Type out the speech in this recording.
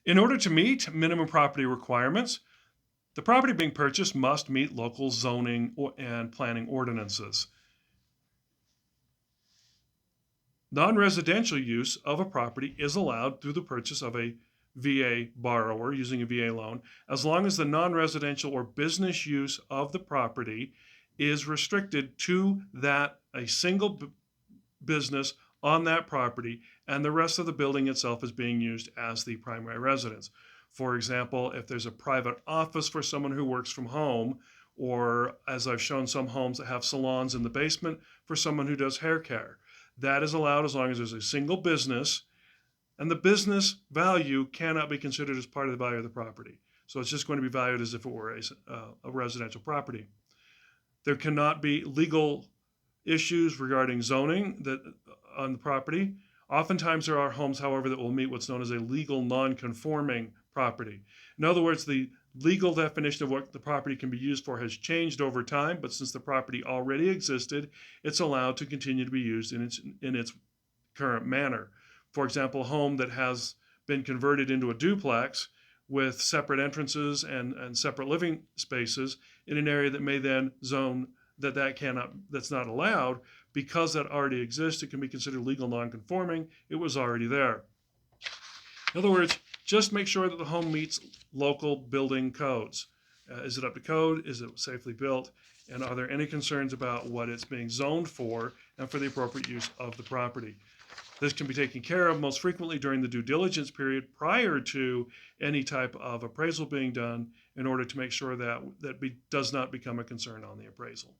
In order to meet minimum property requirements, the property being purchased must meet local zoning and planning ordinances. Non-residential use of a property is allowed through the purchase of a VA borrower using a VA loan, as long as the non-residential or business use of the property is restricted to a single business on that property, and the rest of the building itself is being used as the primary residence. For example, if there's a private office for someone who works from home, or as I've shown some homes that have salons in the basement for someone who does hair care, that is allowed as long as there's a single business, and the business value cannot be considered as part of the value of the property. So it's just going to be valued as if it were a residential property. There cannot be legal issues regarding zoning on the property. Oftentimes there are homes, however, that will meet what's known as a legal non-conforming property. In other words, the legal definition of what the property can be used for has changed over time, but since the property already existed, it's allowed to continue to be used in its current manner. For example, a home that has been converted into a duplex with separate entrances and separate living spaces in an area that may then zone that's not allowed, because that already exists, it can be considered legal non-conforming. It was already there. In other words, just make sure that the home meets local building codes. Is it up to code? Is it safely built? And are there any concerns about what it's being zoned for and for the appropriate use of the property? This can be taken care of most frequently during the due diligence period prior to any type of appraisal being done, in order to make sure that does not become a concern on the appraisal.